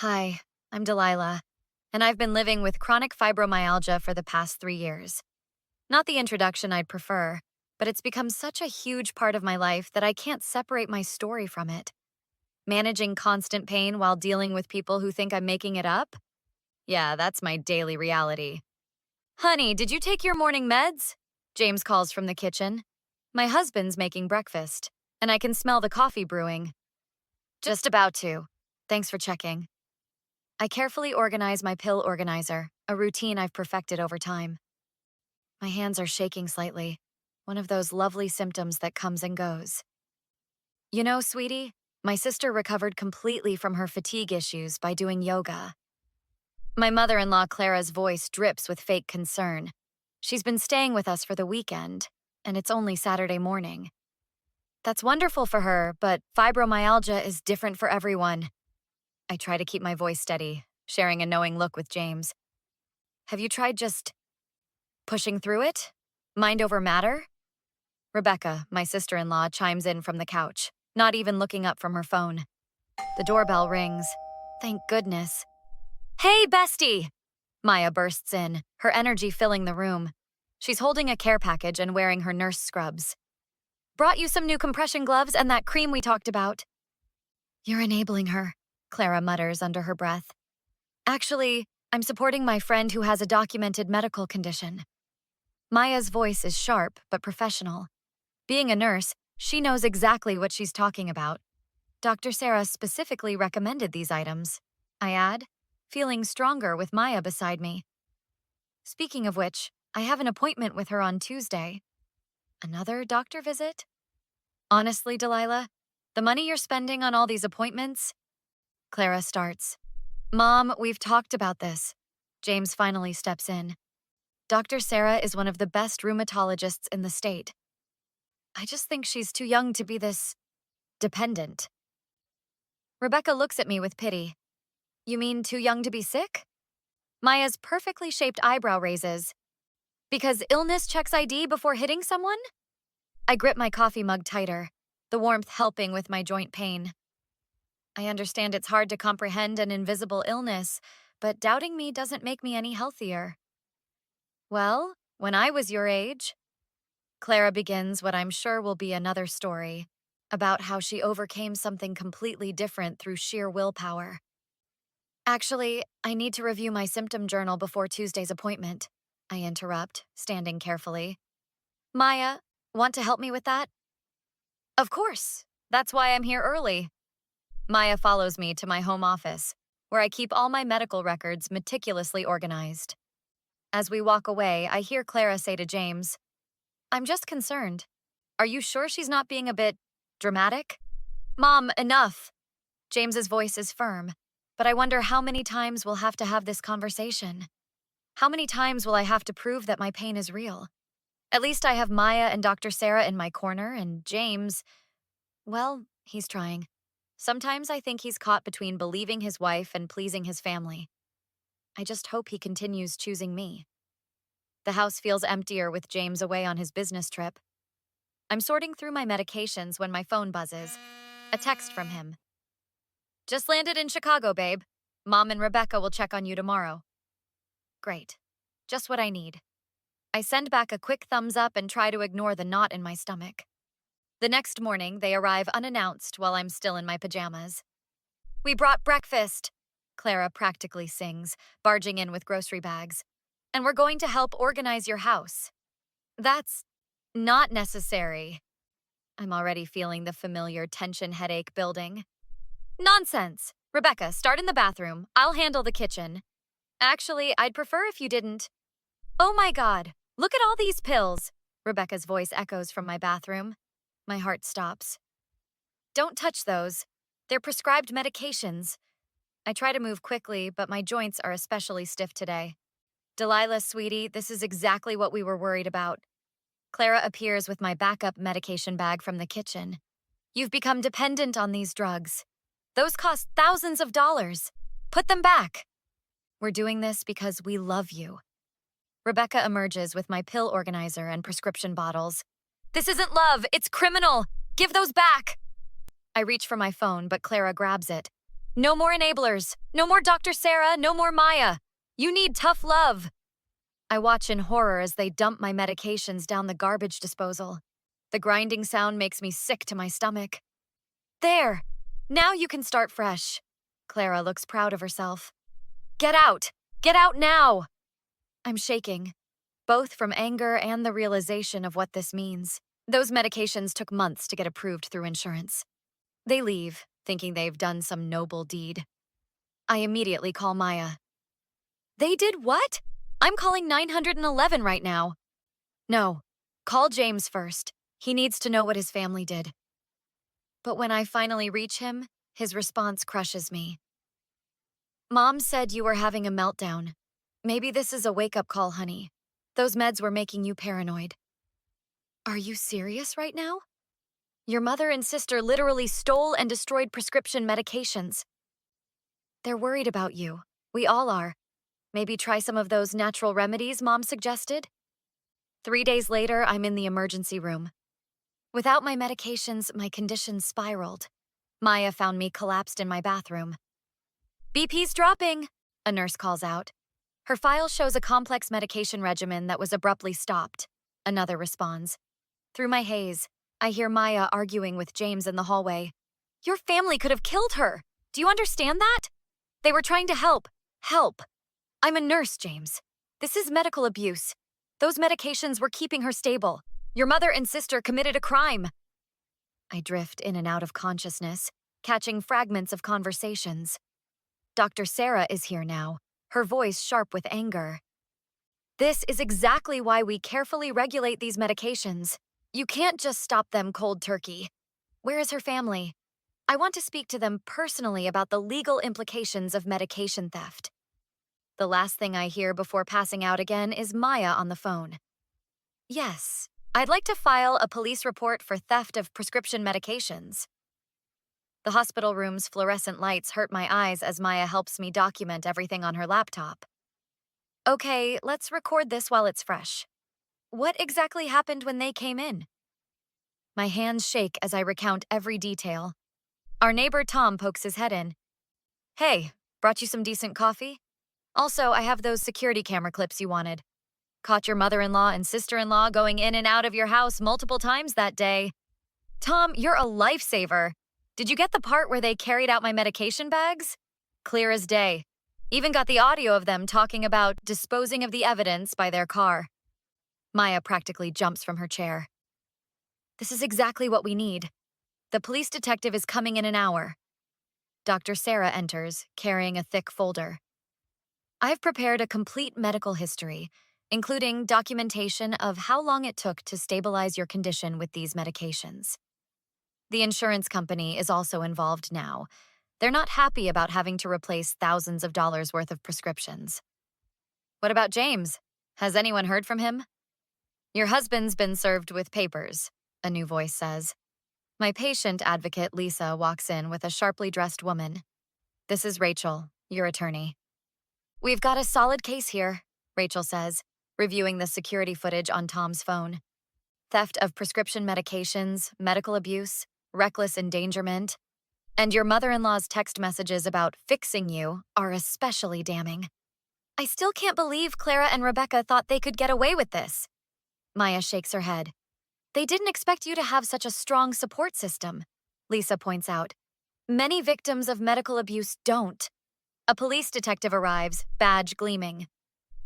Hi, I'm Delilah, and I've been living with chronic fibromyalgia for the past 3 years. Not the introduction I'd prefer, but it's become such a huge part of my life that I can't separate my story from it. Managing constant pain while dealing with people who think I'm making it up? Yeah, that's my daily reality. Honey, did you take your morning meds? James calls from the kitchen. My husband's making breakfast, and I can smell the coffee brewing. Just about to. Thanks for checking. I carefully organize my pill organizer, a routine I've perfected over time. My hands are shaking slightly, one of those lovely symptoms that comes and goes. You know, sweetie, my sister recovered completely from her fatigue issues by doing yoga. My mother-in-law Clara's voice drips with fake concern. She's been staying with us for the weekend, and it's only Saturday morning. That's wonderful for her, but fibromyalgia is different for everyone. I try to keep my voice steady, sharing a knowing look with James. Have you tried just pushing through it? Mind over matter? Rebecca, my sister-in-law, chimes in from the couch, not even looking up from her phone. The doorbell rings. Thank goodness. Hey, bestie! Maya bursts in, her energy filling the room. She's holding a care package and wearing her nurse scrubs. Brought you some new compression gloves and that cream we talked about. You're enabling her, Clara mutters under her breath. Actually, I'm supporting my friend who has a documented medical condition. Maya's voice is sharp but professional. Being a nurse, she knows exactly what she's talking about. Dr. Sarah specifically recommended these items, I add, feeling stronger with Maya beside me. Speaking of which, I have an appointment with her on Tuesday. Another doctor visit? Honestly, Delilah, the money you're spending on all these appointments? Clara starts. Mom, we've talked about this. James finally steps in. Dr. Sarah is one of the best rheumatologists in the state. I just think she's too young to be this dependent. Rebecca looks at me with pity. You mean too young to be sick? Maya's perfectly shaped eyebrow raises. Because illness checks ID before hitting someone? I grip my coffee mug tighter, the warmth helping with my joint pain. I understand it's hard to comprehend an invisible illness, but doubting me doesn't make me any healthier. Well, when I was your age, Clara begins what I'm sure will be another story, about how she overcame something completely different through sheer willpower. Actually, I need to review my symptom journal before Tuesday's appointment, I interrupt, standing carefully. Maya, want to help me with that? Of course. That's why I'm here early. Maya follows me to my home office, where I keep all my medical records meticulously organized. As we walk away, I hear Clara say to James, I'm just concerned. Are you sure she's not being a bit dramatic? Mom, enough. James's voice is firm, but I wonder how many times we'll have to have this conversation. How many times will I have to prove that my pain is real? At least I have Maya and Dr. Sarah in my corner, and James, well, he's trying. Sometimes I think he's caught between believing his wife and pleasing his family. I just hope he continues choosing me. The house feels emptier with James away on his business trip. I'm sorting through my medications when my phone buzzes. A text from him. Just landed in Chicago, babe. Mom and Rebecca will check on you tomorrow. Great. Just what I need. I send back a quick thumbs up and try to ignore the knot in my stomach. The next morning, they arrive unannounced while I'm still in my pajamas. We brought breakfast, Clara practically sings, barging in with grocery bags. And we're going to help organize your house. That's not necessary. I'm already feeling the familiar tension headache building. Nonsense! Rebecca, start in the bathroom. I'll handle the kitchen. Actually, I'd prefer if you didn't. Oh my God, look at all these pills. Rebecca's voice echoes from my bathroom. My heart stops. Don't touch those. They're prescribed medications. I try to move quickly, but my joints are especially stiff today. Delilah, sweetie, this is exactly what we were worried about. Clara appears with my backup medication bag from the kitchen. You've become dependent on these drugs. Those cost thousands of dollars. Put them back. We're doing this because we love you. Rebecca emerges with my pill organizer and prescription bottles. This isn't love, it's criminal. Give those back. I reach for my phone, but Clara grabs it. No more enablers. No more Dr. Sarah. No more Maya. You need tough love. I watch in horror as they dump my medications down the garbage disposal. The grinding sound makes me sick to my stomach. There! Now you can start fresh. Clara looks proud of herself. Get out! Get out now! I'm shaking, both from anger and the realization of what this means. Those medications took months to get approved through insurance. They leave, thinking they've done some noble deed. I immediately call Maya. They did what? I'm calling 911 right now. No, call James first. He needs to know what his family did. But when I finally reach him, his response crushes me. Mom said you were having a meltdown. Maybe this is a wake-up call, honey. Those meds were making you paranoid. Are you serious right now? Your mother and sister literally stole and destroyed prescription medications. They're worried about you. We all are. Maybe try some of those natural remedies Mom suggested? 3 days later, I'm in the emergency room. Without my medications, my condition spiraled. Maya found me collapsed in my bathroom. BP's dropping, a nurse calls out. Her file shows a complex medication regimen that was abruptly stopped. Another responds. Through my haze, I hear Maya arguing with James in the hallway. Your family could have killed her. Do you understand that? They were trying to help. Help. I'm a nurse, James. This is medical abuse. Those medications were keeping her stable. Your mother and sister committed a crime. I drift in and out of consciousness, catching fragments of conversations. Dr. Sarah is here now, her voice sharp with anger. This is exactly why we carefully regulate these medications. You can't just stop them cold turkey. Where is her family? I want to speak to them personally about the legal implications of medication theft. The last thing I hear before passing out again is Maya on the phone. Yes, I'd like to file a police report for theft of prescription medications. The hospital room's fluorescent lights hurt my eyes as Maya helps me document everything on her laptop. Okay, let's record this while it's fresh. What exactly happened when they came in? My hands shake as I recount every detail. Our neighbor Tom pokes his head in. Hey, brought you some decent coffee? Also, I have those security camera clips you wanted. Caught your mother-in-law and sister-in-law going in and out of your house multiple times that day. Tom, you're a lifesaver. Did you get the part where they carried out my medication bags? Clear as day. Even got the audio of them talking about disposing of the evidence by their car. Maya practically jumps from her chair. This is exactly what we need. The police detective is coming in an hour. Dr. Sarah enters, carrying a thick folder. I've prepared a complete medical history, including documentation of how long it took to stabilize your condition with these medications. The insurance company is also involved now. They're not happy about having to replace thousands of dollars worth of prescriptions. What about James? Has anyone heard from him? Your husband's been served with papers, a new voice says. My patient advocate, Lisa, walks in with a sharply dressed woman. This is Rachel, your attorney. We've got a solid case here, Rachel says, reviewing the security footage on Tom's phone. Theft of prescription medications, medical abuse, reckless endangerment, and your mother-in-law's text messages about fixing you are especially damning. I still can't believe Clara and Rebecca thought they could get away with this. Maya shakes her head. They didn't expect you to have such a strong support system, Lisa points out. Many victims of medical abuse don't. A police detective arrives, badge gleaming.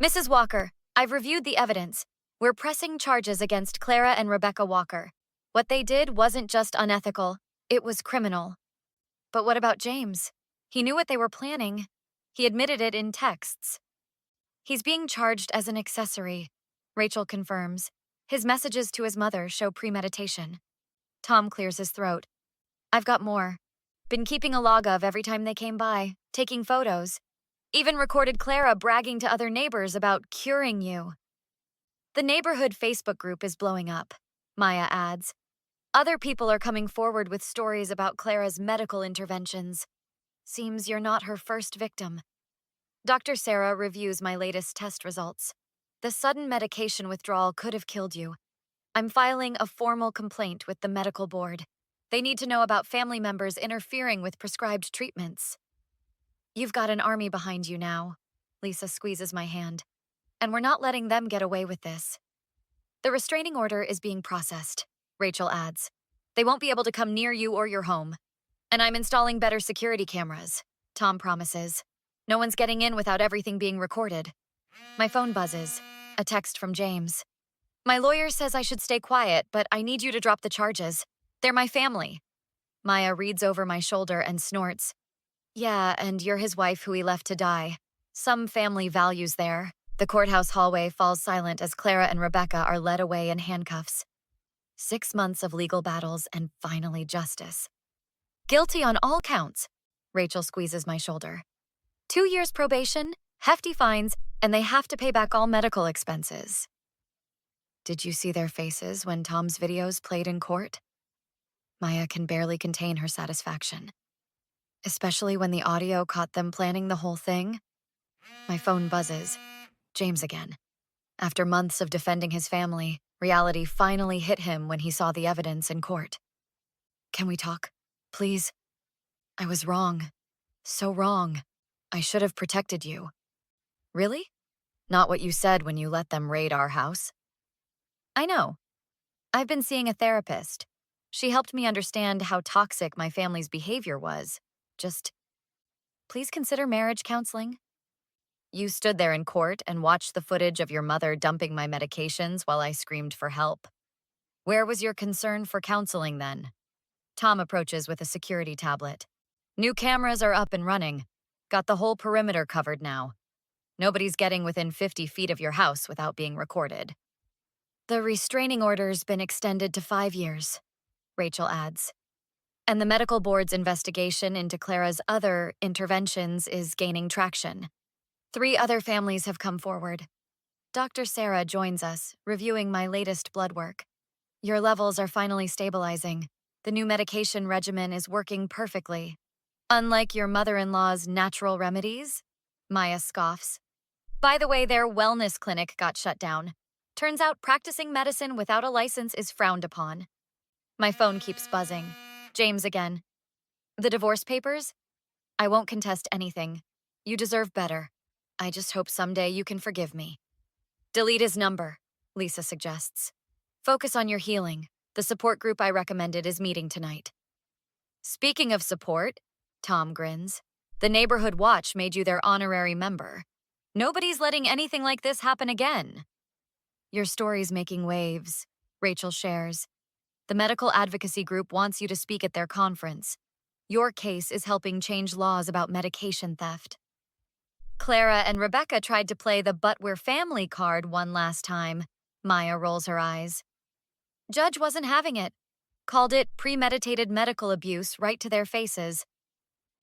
Mrs. Walker, I've reviewed the evidence. We're pressing charges against Clara and Rebecca Walker. What they did wasn't just unethical, it was criminal. But what about James? He knew what they were planning. He admitted it in texts. He's being charged as an accessory, Rachel confirms. His messages to his mother show premeditation. Tom clears his throat. I've got more. Been keeping a log of every time they came by, taking photos. Even recorded Clara bragging to other neighbors about curing you. The neighborhood Facebook group is blowing up, Maya adds. Other people are coming forward with stories about Clara's medical interventions. Seems you're not her first victim. Dr. Sarah reviews my latest test results. The sudden medication withdrawal could have killed you. I'm filing a formal complaint with the medical board. They need to know about family members interfering with prescribed treatments. You've got an army behind you now. Lisa squeezes my hand. And we're not letting them get away with this. The restraining order is being processed, Rachel adds. They won't be able to come near you or your home. And I'm installing better security cameras, Tom promises. No one's getting in without everything being recorded. My phone buzzes. A text from James. My lawyer says I should stay quiet, but I need you to drop the charges. They're my family. Maya reads over my shoulder and snorts. Yeah, and you're his wife who he left to die. Some family values there. The courthouse hallway falls silent as Clara and Rebecca are led away in handcuffs. 6 months of legal battles and finally justice. Guilty on all counts. Rachel squeezes my shoulder. 2 years probation, hefty fines, and they have to pay back all medical expenses. Did you see their faces when Tom's videos played in court? Maya can barely contain her satisfaction. Especially when the audio caught them planning the whole thing. My phone buzzes. James again. After months of defending his family, reality finally hit him when he saw the evidence in court. Can we talk? Please? I was wrong. So wrong. I should have protected you. Really? Not what you said when you let them raid our house? I know. I've been seeing a therapist. She helped me understand how toxic my family's behavior was. Just, please consider marriage counseling. You stood there in court and watched the footage of your mother dumping my medications while I screamed for help. Where was your concern for counseling then? Tom approaches with a security tablet. New cameras are up and running. Got the whole perimeter covered now. Nobody's getting within 50 feet of your house without being recorded. The restraining order's been extended to 5 years, Rachel adds. And the medical board's investigation into Clara's other interventions is gaining traction. 3 other families have come forward. Dr. Sarah joins us, reviewing my latest blood work. Your levels are finally stabilizing. The new medication regimen is working perfectly. Unlike your mother-in-law's natural remedies, Maya scoffs. By the way, their wellness clinic got shut down. Turns out practicing medicine without a license is frowned upon. My phone keeps buzzing. James again. The divorce papers? I won't contest anything. You deserve better. I just hope someday you can forgive me. Delete his number, Lisa suggests. Focus on your healing. The support group I recommended is meeting tonight. Speaking of support, Tom grins. The Neighborhood Watch made you their honorary member. Nobody's letting anything like this happen again. Your story's making waves, Rachel shares. The medical advocacy group wants you to speak at their conference. Your case is helping change laws about medication theft. Clara and Rebecca tried to play the "but we're family" card one last time. Maya rolls her eyes. Judge wasn't having it. Called it premeditated medical abuse right to their faces.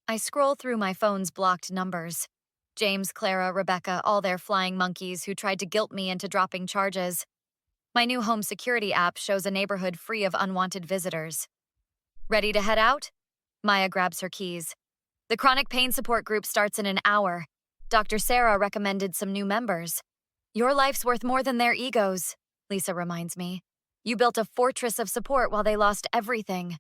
I scroll through my phone's blocked numbers. James, Clara, Rebecca, all their flying monkeys who tried to guilt me into dropping charges. My new home security app shows a neighborhood free of unwanted visitors. Ready to head out? Maya grabs her keys. The chronic pain support group starts in an hour. Dr. Sarah recommended some new members. Your life's worth more than their egos, Lisa reminds me. You built a fortress of support while they lost everything.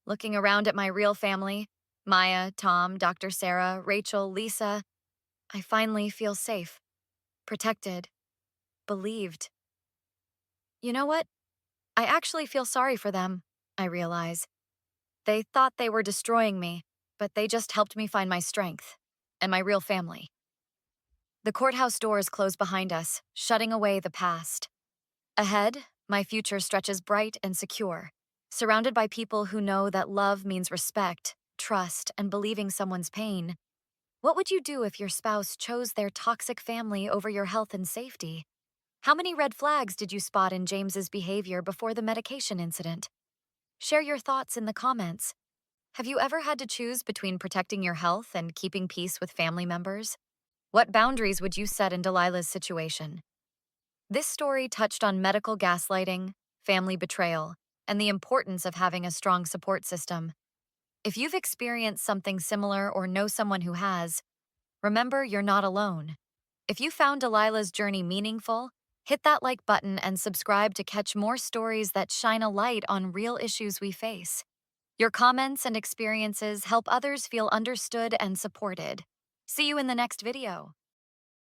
Looking around at my real family, Maya, Tom, Dr. Sarah, Rachel, Lisa, I finally feel safe, protected, believed. You know what? I actually feel sorry for them, I realize. They thought they were destroying me, but they just helped me find my strength and my real family. The courthouse doors close behind us, shutting away the past. Ahead, my future stretches bright and secure, surrounded by people who know that love means respect, trust, and believing someone's pain. What would you do if your spouse chose their toxic family over your health and safety? How many red flags did you spot in James's behavior before the medication incident? Share your thoughts in the comments. Have you ever had to choose between protecting your health and keeping peace with family members? What boundaries would you set in Delilah's situation? This story touched on medical gaslighting, family betrayal, and the importance of having a strong support system. If you've experienced something similar or know someone who has, remember you're not alone. If you found Delilah's journey meaningful, hit that like button and subscribe to catch more stories that shine a light on real issues we face. Your comments and experiences help others feel understood and supported. See you in the next video.